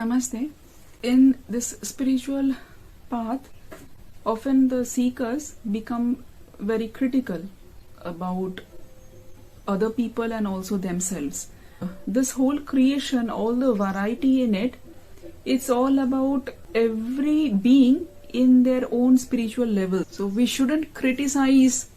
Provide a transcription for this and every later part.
Namaste. In this spiritual path, often the seekers become very critical about other people and also themselves. This whole creation, all the variety in it, it's all about every being in their own spiritual level. So we shouldn't criticize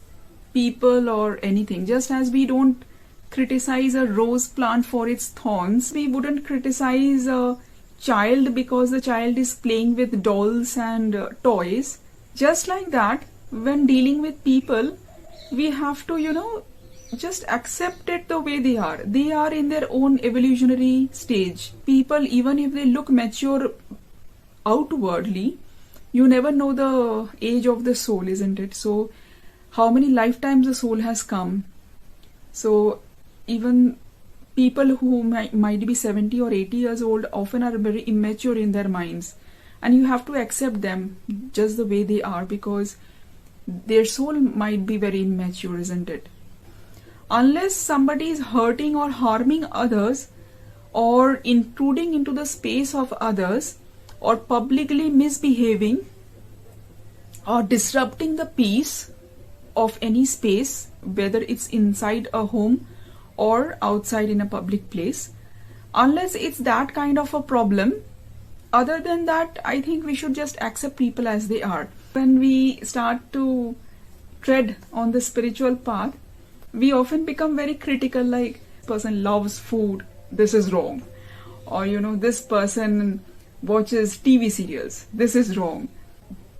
people or anything. Just as we don't criticize a rose plant for its thorns, we wouldn't criticize a child because the child is playing with dolls and toys. Just like that, when dealing with people, we have to, just accept it the way they are. They are in their own evolutionary stage. People, even if they look mature outwardly, you never know the age of the soul, isn't it? So, how many lifetimes the soul has come. So, even people who might be 70 or 80 years old often are very immature in their minds, and you have to accept them just the way they are because their soul might be very immature, isn't it? Unless somebody is hurting or harming others or intruding into the space of others or publicly misbehaving or disrupting the peace of any space, whether it's inside a home or outside in a public place, unless it's that kind of a problem, other than that, I think we should just accept people as they are. When we start to tread on the spiritual path, we often become very critical, like, this person loves food, this is wrong. Or, this person watches TV serials, this is wrong.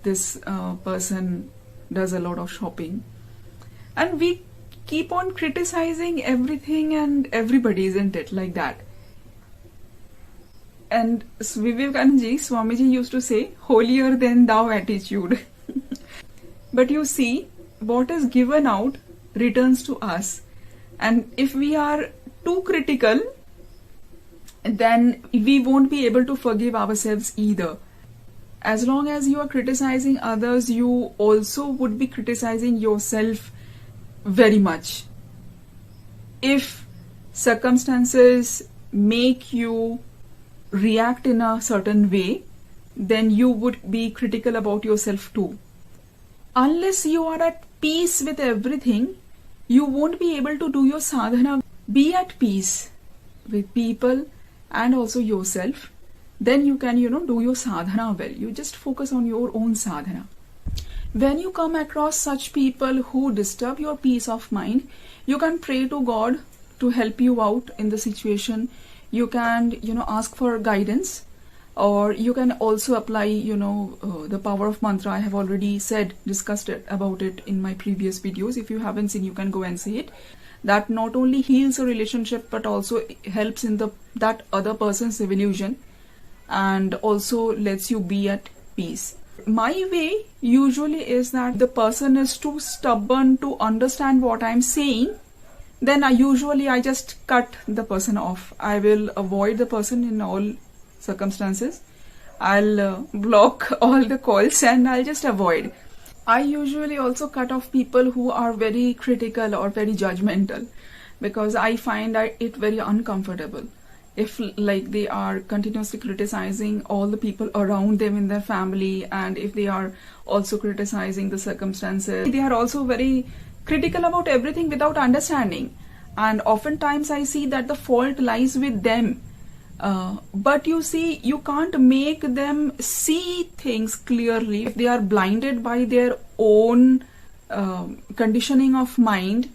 This person does a lot of shopping. And we keep on criticizing everything and everybody, isn't it? Like that. And Vivekananda Swamiji used to say, holier than thou attitude. But you see, what is given out returns to us. And if we are too critical, then we won't be able to forgive ourselves either. As long as you are criticizing others, you also would be criticizing yourself very much. If circumstances make you react in a certain way, then you would be critical about yourself too. Unless you are at peace with everything, you won't be able to do your sadhana. Be at peace with people and also yourself. Then you can, do your sadhana well. You just focus on your own sadhana. When you come across such people who disturb your peace of mind, you can pray to God to help you out in the situation. You can, ask for guidance, or you can also apply, the power of mantra. I have already discussed about it in my previous videos. If you haven't seen, you can go and see it. That not only heals a relationship, but also helps in that other person's evolution, and also lets you be at peace. My way usually is that the person is too stubborn to understand what I'm saying, then I just cut the person off. I will avoid the person in all circumstances. I'll block all the calls and I'll just avoid. I usually also cut off people who are very critical or very judgmental, because I find it very uncomfortable. If they are continuously criticizing all the people around them in their family, and if they are also criticizing the circumstances, they are also very critical about everything without understanding. And oftentimes I see that the fault lies with them. But you see, you can't make them see things clearly. If they are blinded by their own conditioning of mind,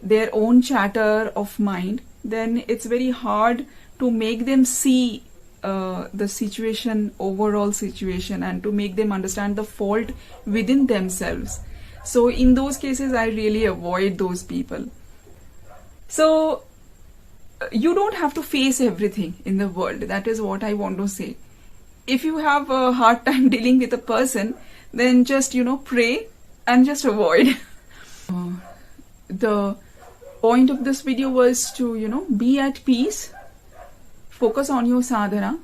their own chatter of mind, then it's very hard to make them see the overall situation, and to make them understand the fault within themselves. So in those cases, I really avoid those people. So you don't have to face everything in the world. That is what I want to say. If you have a hard time dealing with a person, then just, pray and just avoid. The point of this video was to, be at peace, focus on your sadhana,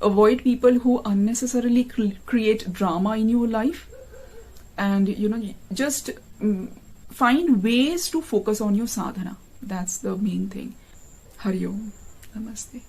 avoid people who unnecessarily create drama in your life, and, just find ways to focus on your sadhana. That's the main thing. Hari Om. Namaste.